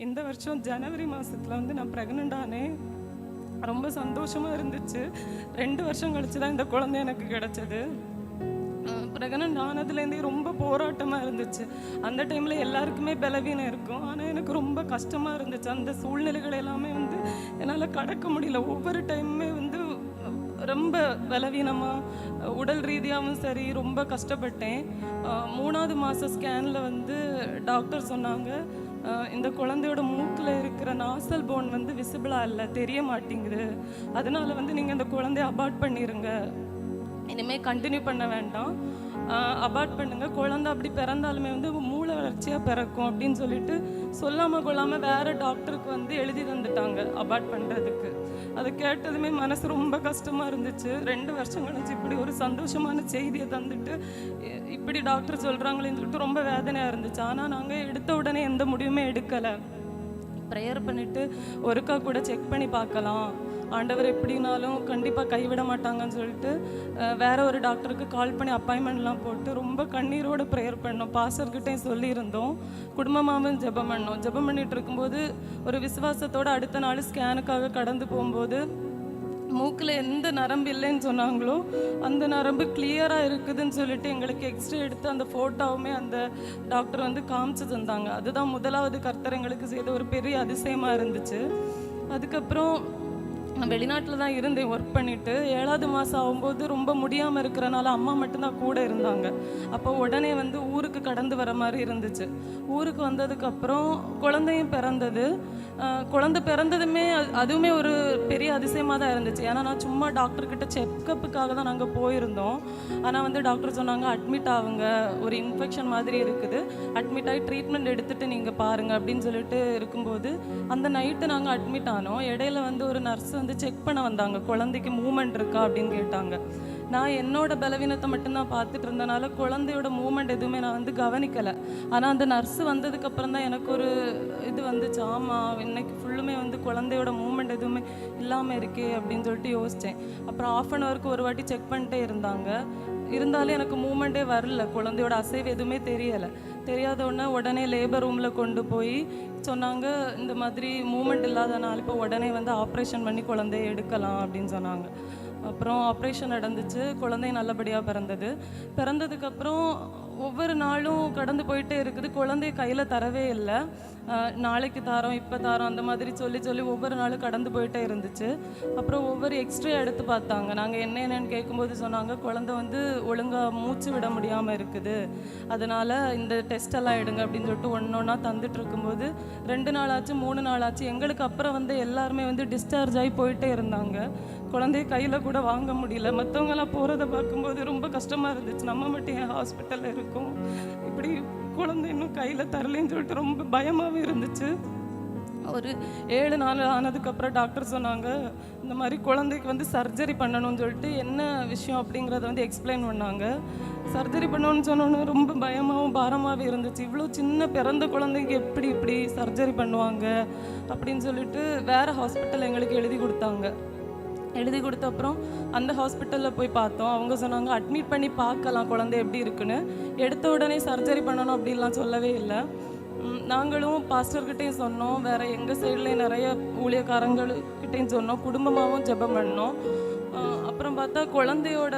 இந்த வருஷம் ஜனவரி மாதத்தில் வந்து நான் ப்ரெக்னென்ட் ஆனேன். ரொம்ப சந்தோஷமாக இருந்துச்சு. 2 வருஷம் கழிச்சு தான் இந்த குழந்தை எனக்கு கிடச்சிது. ப்ரெக்னென்ட் ஆனதுலேருந்தே ரொம்ப போராட்டமாக இருந்துச்சு. அந்த டைமில் எல்லாருக்குமே பலவீனம் இருக்கும். ஆனால் எனக்கு ரொம்ப கஷ்டமாக இருந்துச்சு. அந்த சூழ்நிலைகள் எல்லாமே வந்து என்னால் கடக்க முடியல. ஒவ்வொரு டைமுமே வந்து ரொம்ப பலவீனமாக, உடல் ரீதியாகவும் சரி ரொம்ப கஷ்டப்பட்டேன். 3வது மாத ஸ்கேனில் வந்து டாக்டர் சொன்னாங்க, இந்த குழந்தையோட மூக்கில் இருக்கிற நாசல் போன் வந்து விசிபிளாக இல்லை, தெரிய மாட்டேங்குது. அதனால வந்து நீங்கள் இந்த குழந்தைய அபார்ட் பண்ணிடுங்க, இனிமேல் கண்டினியூ பண்ண வேண்டாம், அபார்ட் பண்ணுங்க. குழந்தை அப்படி பிறந்தாலுமே வந்து மூளை வளர்ச்சியாக பிறக்கும் அப்படின்னு சொல்லிட்டு சொல்லாமல் கொள்ளாமல் வேறு டாக்டருக்கு வந்து எழுதி தந்துட்டாங்க அபார்ட் பண்ணுறதுக்கு. அதை கேட்டதுமே மனசு ரொம்ப கஷ்டமாக இருந்துச்சு. 2 வருஷம் கழிச்சு இப்படி ஒரு சந்தோஷமான செய்தியை தந்துட்டு இப்படி டாக்டர் சொல்கிறாங்களேன்னு சொல்லிட்டு ரொம்ப வேதனையாக இருந்துச்சு. ஆனால் நாங்கள் எடுத்த உடனே எந்த முடிவுமே எடுக்கலை. ப்ரேயர் பண்ணிவிட்டு ஒருக்கா கூட செக் பண்ணி பார்க்கலாம், ஆண்டவர் எப்படினாலும் கண்டிப்பாக கைவிட மாட்டாங்கன்னு சொல்லிட்டு வேற ஒரு டாக்டருக்கு கால் பண்ணி அப்பாயின்மெண்ட்லாம் போட்டு ரொம்ப கண்ணீரோடு ப்ரேயர் பண்ணோம். பாஸ்டர்கிட்டையும் சொல்லியிருந்தோம், குடும்பமாகவும் ஜெபம் பண்ணோம். ஜெபம் பண்ணிகிட்டு இருக்கும்போது ஒரு விசுவாசத்தோடு அடுத்த நாள் ஸ்கேனுக்காக கடந்து போகும்போது மூக்கில் எந்த நரம்பு இல்லைன்னு சொன்னாங்களோ அந்த நரம்பு கிளியராக இருக்குதுன்னு சொல்லிட்டு எங்களுக்கு எக்ஸ்ரே எடுத்து அந்த ஃபோட்டோவுமே அந்த டாக்டர் வந்து காமிச்சு தந்தாங்க. அதுதான் முதலாவது கர்த்தர் எங்களுக்கு செய்த ஒரு பெரிய அதிசயமாக இருந்துச்சு. அதுக்கப்புறம் நான் வெளிநாட்டில் தான் இருந்தேன் ஒர்க் பண்ணிவிட்டு. 7வது மாதம் ஆகும்போது ரொம்ப முடியாமல் இருக்கிறனால அம்மா மட்டும்தான் கூட இருந்தாங்க. அப்போ உடனே வந்து ஊருக்கு கடந்து வர மாதிரி இருந்துச்சு. ஊருக்கு வந்ததுக்கப்புறம் குழந்தையும் பிறந்தது. குழந்தை பிறந்ததுமே அதுவுமே ஒரு பெரிய அதிசயமாக தான் இருந்துச்சு. ஏன்னா நான் சும்மா டாக்டர்கிட்ட செக்கப்புக்காக தான் நாங்கள் போயிருந்தோம். ஆனால் வந்து டாக்டர் சொன்னாங்க, அட்மிட் ஆகுங்க, ஒரு இன்ஃபெக்ஷன் மாதிரி இருக்குது, அட்மிட் ஆகி ட்ரீட்மெண்ட் எடுத்துகிட்டு நீங்கள் பாருங்கள் அப்படின்னு சொல்லிட்டு இருக்கும்போது அந்த நைட்டு நாங்கள் அட்மிட் ஆனோம். இடையில வந்து ஒரு நர்ஸ் வந்து செக் பண்ண வந்தாங்க, குழந்தைக்கு மூமெண்ட் இருக்கா அப்படின்னு கேட்டாங்க. நான் என்னோட பலவீனத்தை மட்டும்தான் பார்த்துட்டு இருந்தனால குழந்தையோட மூமெண்ட் எதுவுமே நான் வந்து கவனிக்கலை. ஆனால் அந்த நர்ஸ் வந்ததுக்கப்புறம் தான் எனக்கு ஒரு இது வந்துச்சு, ஆமாம் இன்னைக்கு ஃபுல்லுமே வந்து குழந்தையோட மூமெண்ட் எதுவுமே இல்லாமல் இருக்கே அப்படின்னு சொல்லிட்டு யோசித்தேன். அப்புறம் 1/2 hourக்கு ஒரு வாட்டி செக் பண்ணிட்டே இருந்தாங்க. இருந்தாலும் எனக்கு மூமெண்ட்டே வரல, குழந்தையோட அசைவு எதுவுமே தெரியலை. தெரியாதவுடனே உடனே லேபர் ரூமில் கொண்டு போய் சொன்னாங்க, இந்த மாதிரி மூமெண்ட் இல்லாதனால இப்போ உடனே வந்து ஆப்ரேஷன் பண்ணி குழந்தைய எடுக்கலாம் அப்படின்னு சொன்னாங்க. அப்புறம் ஆப்ரேஷன் நடந்துச்சு. குழந்தை நல்லபடியாக பிறந்தது. பிறந்ததுக்கப்புறம் ஒவ்வொரு நாளும் கடந்து போயிட்டே இருக்குது. குழந்தைய கையில் தரவே இல்லை. நாளைக்கு தாரோம், இப்போ தாரோம், அந்த மாதிரி சொல்லி ஒவ்வொரு நாளும் கடந்து போயிட்டே இருந்துச்சு. அப்புறம் ஒவ்வொரு எக்ஸ்ரே எடுத்து பார்த்தாங்க. நாங்கள் என்னென்னு கேட்கும்போது சொன்னாங்க, குழந்தை வந்து ஒழுங்காக மூச்சு விட முடியாமல் இருக்குது, அதனால் இந்த டெஸ்ட்டெல்லாம் எடுங்க அப்படின்னு சொல்லிட்டு ஒன்றா தந்துட்டு இருக்கும்போது 2 நாள் ஆச்சு, 3 நாள் ஆச்சு. எங்களுக்கு அப்புறம் வந்து எல்லாருமே வந்து டிஸ்சார்ஜ் ஆகி போயிட்டே இருந்தாங்க. குழந்தைய கையில் கூட வாங்க முடியல. மற்றவங்களாம் போகிறத பார்க்கும்போது ரொம்ப கஷ்டமாக இருந்துச்சு. நம்ம மட்டும் என் ஹாஸ்பிட்டலில் இருக்கோம், இப்படி குழந்தை இன்னும் கையில் தரலேன்னு சொல்லிட்டு ரொம்ப பயமாகவே இருந்துச்சு. ஒரு 7 நாள் ஆனதுக்கப்புறம் டாக்டர் சொன்னாங்க, இந்த மாதிரி குழந்தைக்கு வந்து சர்ஜரி பண்ணணும்னு சொல்லிட்டு என்ன விஷயம் அப்படிங்கிறத வந்து எக்ஸ்பிளைன் பண்ணாங்க. சர்ஜரி பண்ணணும்னு சொன்னோன்னு ரொம்ப பயமாகவும் பாரமாகவே இருந்துச்சு. இவ்வளோ சின்ன பிறந்த குழந்தைக்கு எப்படி இப்படி சர்ஜரி பண்ணுவாங்க அப்படின்னு சொல்லிட்டு வேறு ஹாஸ்பிட்டல் எங்களுக்கு எழுதி கொடுத்தாங்க. எழுதி கொடுத்த அப்புறம் அந்த ஹாஸ்பிட்டலில் போய் பார்த்தோம். அவங்க சொன்னாங்க, அட்மிட் பண்ணி பார்க்கலாம் குழந்தை எப்படி இருக்குன்னு, எடுத்த உடனே சர்ஜரி பண்ணணும் அப்படின்லாம் சொல்லவே இல்லை. நாங்களும் பாஸ்டர்கிட்டையும் சொன்னோம், வேறு எங்கள் சைட்லேயும் நிறைய ஊழியக்காரங்கள்கிட்டையும் சொன்னோம், குடும்பமாகவும் ஜெபம் பண்ணோம். அப்புறம் பார்த்தா குழந்தையோட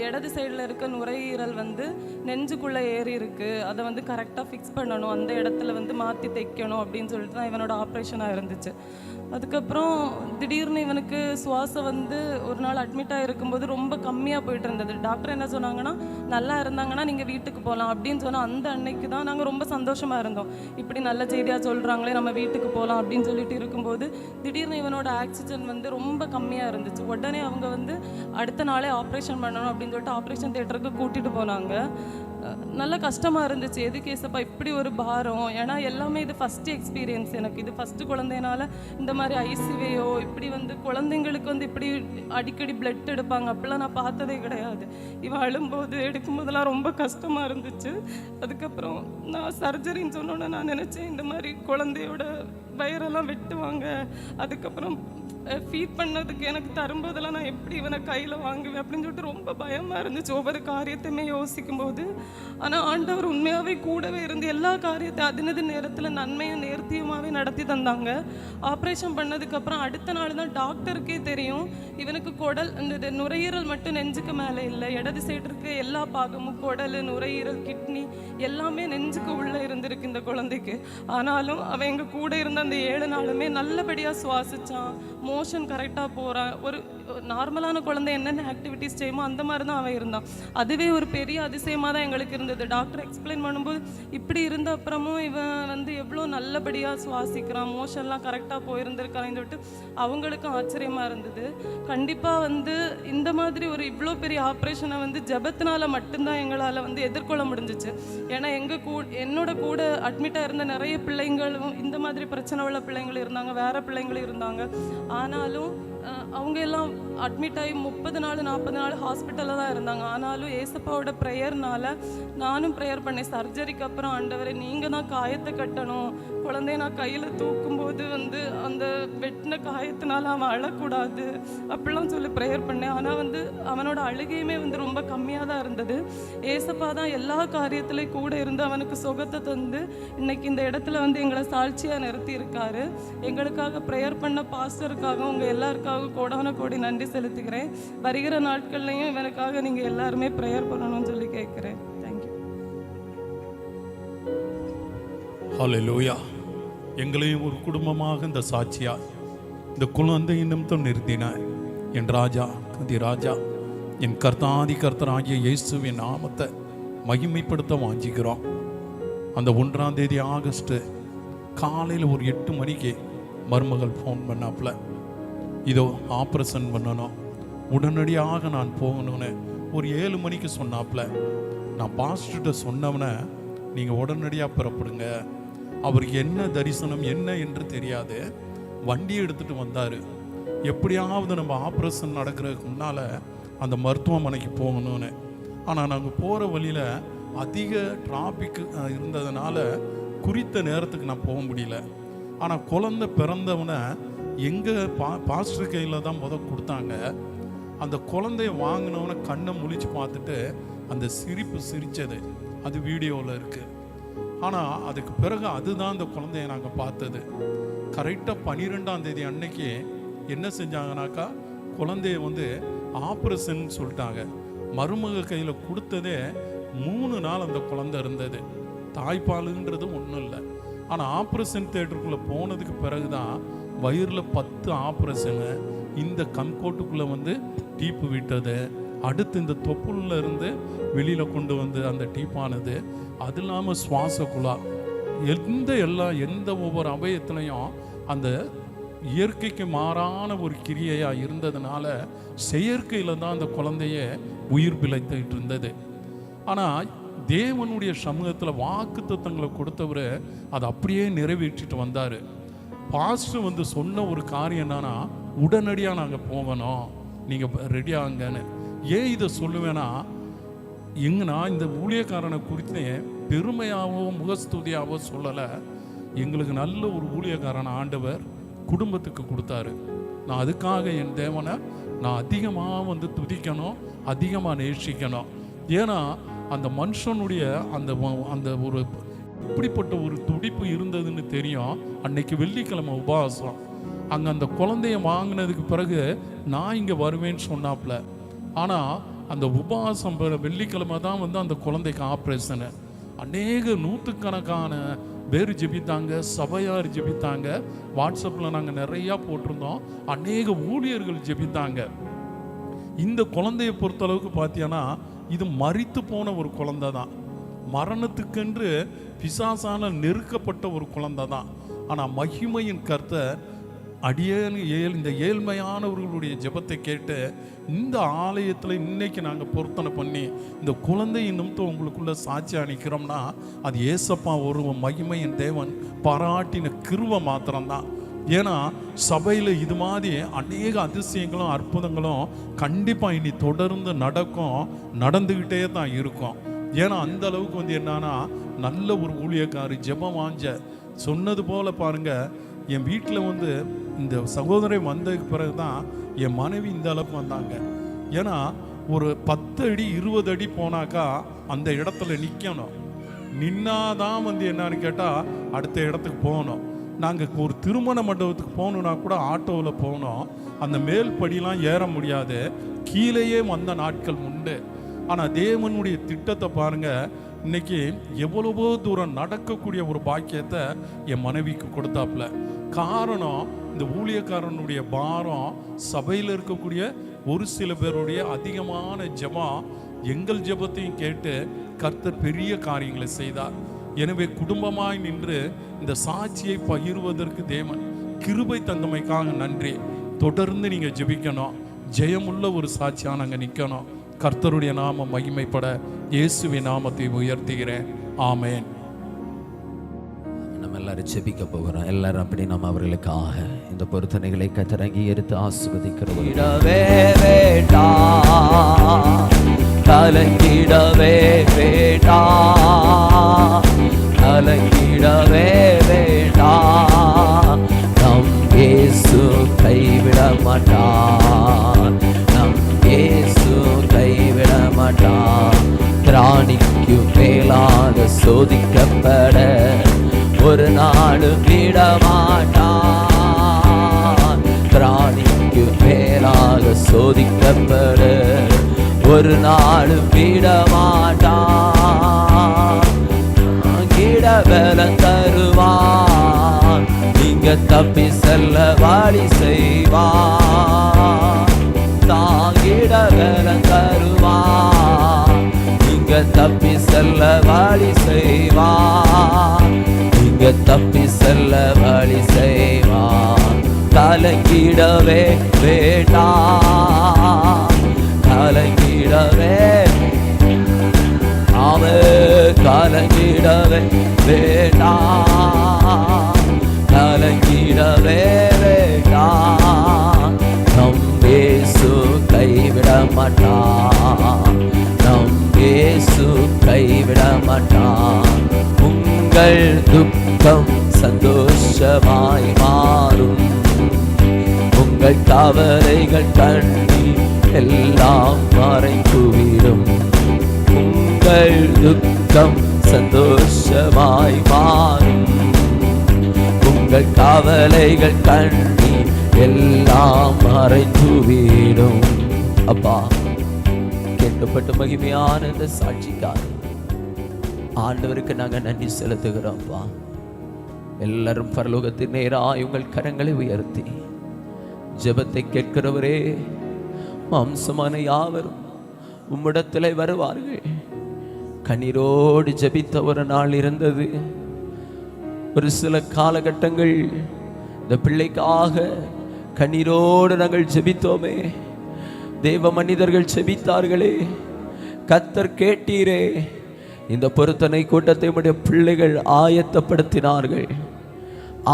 இடது சைடில் இருக்க நுரையீரல் வந்து நெஞ்சுக்குள்ளே ஏறி இருக்குது, அதை வந்து கரெக்டாக ஃபிக்ஸ் பண்ணணும், அந்த இடத்துல வந்து மாற்றி தைக்கணும் அப்படின்னு சொல்லிட்டு தான் இவனோட ஆப்ரேஷனாக இருந்துச்சு. அதுக்கப்புறம் திடீர்னு இவனுக்கு சுவாசம் வந்து ஒரு நாள் அட்மிட்டாக இருக்கும்போது ரொம்ப கம்மியாக போயிட்டு இருந்தது. டாக்டர் என்ன சொன்னாங்கன்னா, நல்லா இருந்தாங்கன்னா நீங்கள் வீட்டுக்கு போகலாம் அப்படின்னு சொன்னால் அந்த அன்னைக்கு தான் நாங்கள் ரொம்ப சந்தோஷமாக இருந்தோம். இப்படி நல்ல செய்தியாக சொல்கிறாங்களே, நம்ம வீட்டுக்கு போகலாம் அப்படின்னு சொல்லிட்டு இருக்கும்போது திடீர்னு இவனோட ஆக்சிஜன் வந்து ரொம்ப கம்மியாக இருந்துச்சு. உடனே அவங்க வந்து அடுத்த நாளே ஆப்ரேஷன் பண்ணணும் அப்படின்னு சொல்லிட்டு ஆப்ரேஷன் தியேட்டருக்கு கூட்டிகிட்டு போனாங்க. நல்ல கஷ்டமாக இருந்துச்சு, எதுக்கு ஏசப்பா இப்படி ஒரு பாரம். ஏன்னா எல்லாமே இது ஃபஸ்ட்டு எக்ஸ்பீரியன்ஸ் எனக்கு, இது ஃபஸ்ட்டு குழந்தைனால இந்த மாதிரி ஐசிவியோ இப்படி வந்து குழந்தைங்களுக்கு வந்து இப்படி அடிக்கடி பிளட் எடுப்பாங்க அப்படிலாம் நான் பார்த்ததே கிடையாது. இவன் அழும்போது எடுக்கும்போதெல்லாம் ரொம்ப கஷ்டமாக இருந்துச்சு. அதுக்கப்புறம் நான் சர்ஜரின்னு சொன்னோன்னே நான் நினச்சேன், இந்த மாதிரி குழந்தையோட வயிறெல்லாம் வெட்டுவாங்க, அதுக்கப்புறம் ஃபீட் பண்ணதுக்கு எனக்கு தரும்போதெல்லாம் நான் எப்படி இவனை கையில் வாங்குவேன் அப்படின்னு சொல்லிட்டு ரொம்ப பயமாக இருந்துச்சு ஒவ்வொரு காரியத்தையுமே யோசிக்கும் போது. ஆனால் ஆண்டவர் உண்மையாகவே கூடவே இருந்து எல்லா காரியத்தையும் அதினது நேரத்தில் நன்மையும் நேர்த்தியுமாகவே நடத்தி தந்தாங்க. ஆப்ரேஷன் பண்ணதுக்கப்புறம் அடுத்த நாள் தான் டாக்டருக்கே தெரியும் இவனுக்கு குடல் இந்த நுரையீரல் மட்டும் நெஞ்சுக்கு மேலே இல்லை, இடது சைடு இருக்க எல்லா பாகமும் குடல், நுரையீரல், கிட்னி எல்லாமே நெஞ்சுக்கு உள்ளே இருந்திருக்கு இந்த குழந்தைக்கு. ஆனாலும் அவன் எங்கள் கூட இருந்த அந்த 7 நாளுமே நல்லபடியாக சுவாசிச்சான், மோஷன் கரெக்டாக போகிறான். ஒரு நார்மலான குழந்தை என்னென்ன ஆக்டிவிட்டீஸ் செய்யுமோ அந்த மாதிரி தான் அவன் இருந்தான். அதுவே ஒரு பெரிய அதிசயமாக தான் எங்களுக்கு இருந்தது. டாக்டர் எக்ஸ்பிளைன் பண்ணும்போது இப்படி இருந்த அப்புறமும் இவன் எவ்வளோ நல்லபடியாக சுவாசிக்கிறான், மோஷன்லாம் கரெக்டாக போயிருந்திருக்கான்னு சொல்லிட்டு அவங்களுக்கும் ஆச்சரியமாக இருந்தது. கண்டிப்பாக இந்த மாதிரி ஒரு இவ்வளோ பெரிய ஆப்ரேஷனை ஜெபத்தினால மட்டும்தான் எங்களால் எதிர்கொள்ள முடிஞ்சிச்சு. ஏன்னா என்னோட கூட அட்மிட்டாக இருந்த நிறைய பிள்ளைங்களும் இந்த மாதிரி பிரச்சனை உள்ள பிள்ளைங்கள் இருந்தாங்க, வேறு பிள்ளைங்களும் இருந்தாங்க. ஆனாலும் அவங்க எல்லாம் அட்மிட் ஆகி 30 நாள் 40 நாள் ஹாஸ்பிட்டலில் தான் இருந்தாங்க. ஆனாலும் ஏசப்பாவோட ப்ரேயர்னால நானும் ப்ரேயர் பண்ணேன். சர்ஜரிக்கு அப்புறம் ஆண்டவரே நீங்கள் தான் காயத்தை கட்டணும், குழந்தைய நான் கையில் தூக்கும்போது அந்த வெட்டின காயத்தினால அவன் அழக்கூடாது அப்படிலாம் சொல்லி ப்ரேயர் பண்ணேன். ஆனால் அவனோட அழுகையுமே ரொம்ப கம்மியாக தான் இருந்தது. ஏசப்பா தான் எல்லா காரியத்திலையும் கூட இருந்து அவனுக்கு சுகத்தை தந்து இன்னைக்கு இந்த இடத்துல எங்களை சாட்சியாக நிறுத்தி இருக்காரு. எங்களுக்காக ப்ரேயர் பண்ண பாஸ்டருக்காக உங்கள் எல்லாருக்காக கோடான கோடி நன்றி செலுத்துகிறேன். வருகிற நாட்கள்லையும் இவனுக்காக நீங்கள் எல்லாருமே ப்ரேயர் பண்ணணும்னு சொல்லி கேட்குறேன். தேங்க்யூ. ஹல்லேலூயா. எங்களையும் ஒரு குடும்பமாக இந்த சாட்சியா இந்த குழந்தை நிமித்தம் நிறுத்தினார். என் ராஜா ராஜா என் கர்த்தாதி கர்த்தராகிய இயேசுவின் நாமத்தை மகிமைப்படுத்த வாஞ்சிக்கிறோம். அந்த 1ஆம் தேதி ஆகஸ்ட் காலையில் ஒரு 8 மணிக்கு மருமகள் ஃபோன் பண்ணாப்புல, இதோ ஆப்ரேஷன் பண்ணணும், உடனடியாக நான் போகணும்னு ஒரு 7 மணிக்கு சொன்னாப்புல. நான் பாஸ்டர்கிட்ட சொன்னவனை நீங்கள் உடனடியாக புறப்படுங்க, அவருக்கு என்ன தரிசனம் என்ன என்று தெரியாது, வண்டியை எடுத்துகிட்டு வந்தார். எப்படியாவது நம்ம ஆப்ரேஷன் நடக்கிறதுக்கு முன்னால் அந்த மருத்துவமனைக்கு போகணும்னு. ஆனால் நாங்கள் போகிற வழியில் அதிக டிராஃபிக் இருந்ததுனால குறித்த நேரத்துக்கு நான் போக முடியல. ஆனால் குழந்தை பிறந்தவனை எங்கள் பாஸ்டர் கையில் தான் கொடுத்தாங்க. அந்த குழந்தைய வாங்கினவனை கண்ணை முழிச்சு பார்த்துட்டு அந்த சிரிப்பு சிரித்தது அது வீடியோவில் இருக்குது. ஆனால் அதுக்கு பிறகு அதுதான் அந்த குழந்தைய நாங்கள் பார்த்தது. கரெக்டாக 12ஆம் தேதி அன்னைக்கு என்ன செஞ்சாங்கனாக்கா, குழந்தைய ஆப்ரேஷன் சொல்லிட்டாங்க. மருமக கையில் கொடுத்ததே 3 நாள் அந்த குழந்தை இருந்தது. தாய்ப்பாலுன்றது ஒன்றும் இல்லை. ஆனால் ஆப்ரேஷன் தியேட்டருக்குள்ளே போனதுக்கு பிறகு தான் வயிறில் 10 ஆப்ரேஷனு, இந்த கண்கோட்டுக்குள்ளே டீப்பு விட்டது, அடுத்து இந்த தொப்புள்ள இருந்து வெளியில் கொண்டு அந்த டீப்பானது, அது இல்லாமல் சுவாச குழா, எந்த ஒவ்வொரு அவயத்திலையும் அந்த இயற்கைக்கு மாறான ஒரு கிரியையாக இருந்ததுனால செயற்கையில் தான் அந்த குழந்தைய உயிர் பிழைத்துட்டு இருந்தது. ஆனால் தேவனுடைய சமூகத்தில் வாக்கு தத்தங்களை கொடுத்தவர் அதை அப்படியே நிறைவேற்றிட்டு வந்தார். பாஸ்டர் சொன்ன ஒரு காரியம் என்னன்னா, உடனடியாக நாங்கள் போகணும், நீங்கள் ரெடியாங்கன்னு. ஏன் இதை சொல்லுவேன்னா, நான் இந்த ஊழியக்காரனை குறித்து பெருமையாகவோ முகஸ்துதியாகவோ சொல்லலை. எங்களுக்கு நல்ல ஒரு ஊழியக்காரனை ஆண்டவர் குடும்பத்துக்கு கொடுத்தாரு. நான் அதுக்காக என் தேவனை நான் அதிகமாக துதிக்கணும், அதிகமாக நேசிக்கணும். ஏன்னா அந்த மனுஷனுடைய அந்த ஒரு இப்படிப்பட்ட ஒரு துடிப்பு இருந்ததுன்னு தெரியும். அன்னைக்கு வெள்ளிக்கிழமை உபவாசம். அங்கே அந்த குழந்தைய வாங்கினதுக்கு பிறகு நான் இங்கே வருவேன்னு சொன்னாப்புல. ஆனால் அந்த உபவாசம் வெள்ளிக்கிழமை தான் அந்த குழந்தைக்கு ஆப்ரேஷனு. அநேக 100கணக்கான பேர் ஜெபித்தாங்க, சபையார் ஜெபித்தாங்க, வாட்ஸ்அப்பில் நாங்கள் நிறையா போட்டிருந்தோம், அநேக ஊழியர்கள் ஜெபித்தாங்க. இந்த குழந்தைய பொறுத்தளவுக்கு பார்த்தீங்கன்னா இது மரித்து போன ஒரு குழந்தை தான், மரணத்துக்கென்று பிசாசான நெருக்கப்பட்ட ஒரு குழந்தை தான். ஆனால் மகிமையின் கர்த்தர் இந்த ஏழ்மையானவர்களுடைய ஜெபத்தை கேட்டு இந்த ஆலயத்தில் இன்னைக்கு நாங்கள் பொருத்தனை பண்ணி இந்த குழந்தையின் நிமித்தம் உங்களுக்குள்ள சாட்சி அணிக்கிறோம்னா அது ஏசப்பா ஒரு மகிமையின் தேவன் பாராட்டின கிருபை மாத்திரம்தான். ஏன்னா சபையில் இது மாதிரி அநேக அதிசயங்களும் அற்புதங்களும் கண்டிப்பாக இனி தொடர்ந்து நடந்துக்கிட்டே தான் இருக்கும். ஏன்னா அந்த அளவுக்கு என்னன்னா நல்ல ஒரு ஊழியக்காரி ஜெபம் வாஞ்ச சொன்னது போல பாருங்க, என் வீட்டில் வந்து இந்த சகோதரன் வந்ததுக்கு பிறகு தான் என் மனைவி இந்த அளவுக்கு வந்தாங்க. ஏன்னா ஒரு 10 அடி 20 அடி போனாக்கா அந்த இடத்துல நிற்கணும். நின்னாதான் வந்து என்னன்னு கேட்டால் அடுத்த இடத்துக்கு போகணும். நாங்கள் ஒரு திருமண மண்டபத்துக்கு போகணுன்னா கூட ஆட்டோவில் போனோம். அந்த மேல் படிலாம் ஏற முடியாது, கீழேயே வந்த நாட்கள் உண்டு. ஆனால் தேவனுடைய திட்டத்தை பாருங்கள், இன்னைக்கு எவ்வளவோ தூரம் நடக்கக்கூடிய ஒரு பாக்கியத்தை என் மனைவிக்கு கொடுத்தாப்புல. காரணம், இந்த ஊழியக்காரனுடைய பாரம், சபையில் இருக்கக்கூடிய ஒரு சில பேருடைய அதிகமான ஜெபம், எங்கள் ஜெபத்தையும் கேட்டு கர்த்தர் பெரிய காரியங்களை செய்தார். எனவே குடும்பமாய் நின்று இந்த சாட்சியை பகிர்வதற்கு தேவன் கிருபை தந்தமைக்காக நன்றி. தொடர்ந்து நீங்கள் ஜெபிக்கணும், ஜெயமுள்ள ஒரு சாட்சியாக நாங்கள் நிற்கணும். கர்த்தருடைய நாமம் மகிமைப்பட இயேசுவின் நாமத்தை உயர்த்துகிறேன். ஆமேன். நம்ம எல்லாரும் ஜெபிக்க போகிறோம். எல்லாரும் அப்படி நம்ம அவர்களுக்காக இந்த பொருத்தனைகளை கர்த்தர் அங்கீகரித்து ஆசீர்வதிக்கிறோம். கலங்கிடவே வேண்டாம், கலங்கிடவே வேண்டாம். நம் இயேசு கைவிட மாட்டார், நம் இயேசு கைவிட மாட்டார். திராணிக்கு மேலாக சோதிக்கப்பட ஒரு நாளும் விட மாட்டான். திராணிக்கு மேலாக சோதிக்கப்பட ஒரு நாளும் விட மாட்டான். கிட பலம் தருவான், நீங்க தப்பி செல்ல வழி செய்வான். தாங்கிட பலம் தருவான், நீங்க தப்பி செல்ல வழி செய்வான். நீங்க தப்பி செல்ல வழி செய்வான். கலங்கிடவே வேண்டாம், கலங்கிடவே கலங்கிடவே வேண்டாம், கலங்கிடவே வேண்டாம். நம் இயேசு கைவிட மாட்டான், நம் இயேசு கைவிட மாட்டான். உங்கள் துக்கம் சந்தோஷமாய் மாறும், உங்கள் கவலைகள் கண்ணீர் எல்லாம் மறைந்துவிடும். உங்கள் துக்கம் சந்தோஷமாய் மாறும், உங்கள் கவலைகள் கண்ணீர் எல்லாம் மறைந்துவிடும். அப்பா, கேட்கப்பட்ட மகிமையான இந்த சாட்சிக்காக ஆண்டவருக்கு நாங்கள் நன்றி செலுத்துகிறோம்ப்பா. எல்லாரும் பரலோகத்தின் நேராய் உங்கள் கரங்களை உயர்த்தி ஜெபத்தை கேட்கிறவரே, மாம்சமான யாவரும் உம்மிடத்தில் வருவார்கள். கண்ணீரோடு ஜெபித்த ஒரு நாள் இருந்தது. ஒரு சில காலகட்டங்கள் இந்த பிள்ளைக்காக கண்ணீரோடு நாங்கள் ஜெபித்தோமே, தேவ மனிதர்கள் ஜெபித்தார்களே, கர்த்தர் கேட்டீரே. இந்த பொருத்தனை கூட்டத்தை உடைய பிள்ளைகள் ஆயத்தப்படுத்தினார்கள்.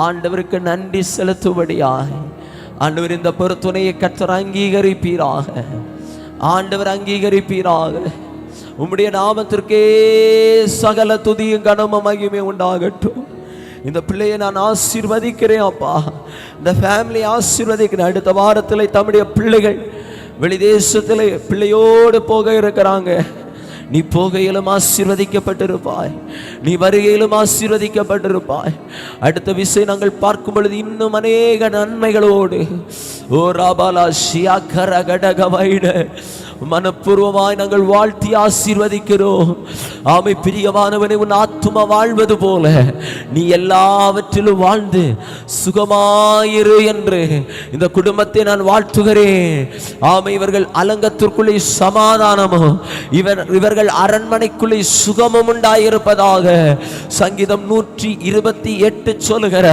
ஆண்டவருக்கு நன்றி செலுத்தும்படியாய் ஆண்டவர் இந்த பொருத்தனையை கர்த்தர் அங்கீகரிப்பீராக, ஆண்டவர் அங்கீகரிப்பீராக. உம்முடைய நாமத்திற்கே சகல துதியும் கனமும் மகிமை உண்டாகட்டும். இந்த பிள்ளையை நான் ஆசீர்வதிக்கிறேன் அப்பா, இந்த ஃபேமிலி ஆசீர்வதிக்கிறேன். அடுத்த வாரத்தில் தம்முடைய பிள்ளைகள் வெளிதேசத்தில் பிள்ளையோடு போக இருக்கிறாங்க. நீ போகையிலும் ஆசீர்வதிக்கப்பட்டிருப்பாய், நீ வருகையிலும் ஆசீர்வதிக்கப்பட்டிருப்பாய். அடுத்த விஷயம் நாங்கள் பார்க்கும் பொழுது இன்னும் அநேக நன்மைகளோடு ஓ ராபாலா ஷியாக்கர கடகவைட மனப்பூர்வமாய் நாங்கள் வாழ்த்தி ஆசீர்வதிக்கிறோம். ஆமை பிரியமானவனை, உன் ஆத்துமா வாழ்வது போல நீ எல்லாவற்றிலும் வாழ்ந்து சுகமாயிரு என்று இந்த குடும்பத்தை நான் வாழ்த்துகிறேன். ஆமை, இவர்கள் அலங்கத்திற்குள்ளே சமாதானமும் இவர்கள் அரண்மனைக்குள்ளே சுகமும் உண்டாயிருப்பதாக சங்கீதம் 128 சொல்லுகிற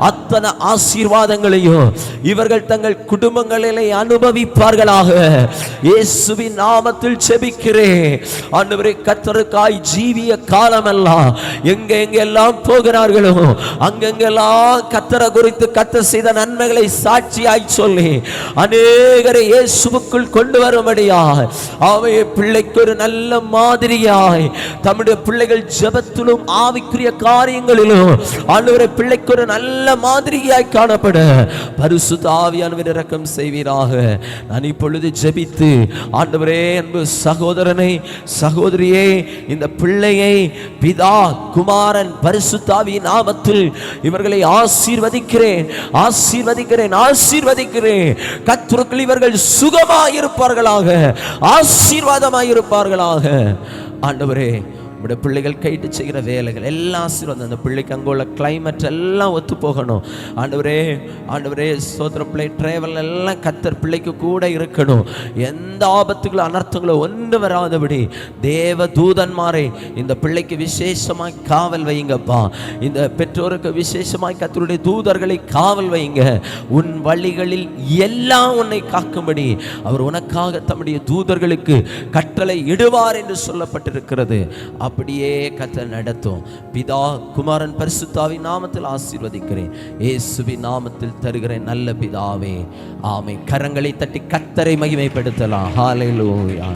அத்தனை ஆசீர்வாதங்களையும் இவர்கள் தங்கள் குடும்பங்களிலே அனுபவிப்பார்களாக. இயேசு இயேசுவின் நாமத்தில் ஜெபிக்கிறேன். ஆண்டவரே, கர்த்தருக்காய் ஜீவிய காலமெல்லாம் எங்கெல்லாம் போகிறார்களோ அங்கெங்கெல்லாம் கர்த்தரை குறித்து கர்த்தர் செய்த நன்மைகளை சாட்சியாய் சொல்லி அநேகரை இயேசுவுக்குள் கொண்டு வரும்படியா அவைய பிள்ளைக்கு ஒரு நல்ல மாதிரியாய் தம்முடைய பிள்ளைகள் ஜெபத்திலும் ஆவிக்குரிய காரியங்களிலும் ஆண்டவரே பிள்ளைக்கு ஒரு நல்ல மாதிரியாய் காணப்பட பரிசுத்த ஆவியானவர் இரக்கம் செய்வீராக. நான் இப்பொழுது ஜெபித்து ஆண்டவரே, அன்பு சகோதரனை சகோதரியே, இந்த பிள்ளையை பிதா குமாரன் பரிசுத்த ஆவியின் நாமத்தில் இவர்களை ஆசீர்வதிக்கிறேன், ஆசீர்வதிக்கிறேன், ஆசீர்வதிக்கிறேன். கர்த்தருக்குள் இவர்கள் சுகமாயிருப்பார்களாக, ஆசீர்வாதமாயிருப்பார்களாக. ஆண்டவரே, உடைய பிள்ளைகள் கைட்டு செய்கிற வேலைகள் எல்லாம் ஆசீர்வாதம். அந்த பிள்ளைக்கு அங்கே உள்ள கிளைமேட் எல்லாம் ஒத்து போகணும். ஆண்டவரே, ஆண்டவரே, சோதர பிள்ளை டிராவல் எல்லாம் கர்த்தர் பிள்ளைக்கு கூட இருக்கணும். எந்த ஆபத்துகளும் அனர்த்தங்களும் ஒன்று வராதபடி தேவ தூதன்மாரை இந்த பிள்ளைக்கு விசேஷமாய் காவல் வைங்கப்பா. இந்த பெற்றோருக்கு விசேஷமாய் கர்த்தருடைய தூதர்களை காவல் வைங்க. உன் வழிகளில் எல்லாம் உன்னை காக்கும்படி அவர் உனக்காக தம்முடைய தூதர்களுக்கு கட்டளை இடுவார் என்று சொல்லப்பட்டிருக்கிறது. அப்படியே கர்த்தர் நடத்தும். பிதா குமாரன் பரிசுத்த ஆவியின் நாமத்தில் ஆசீர்வதிக்கிறேன். இயேசுவின் நாமத்தில் தருகிறேன் நல்ல பிதாவே, ஆமென். கரங்களை தட்டி கர்த்தரை மகிமைப்படுத்தலாம். ஹல்லேலூயா.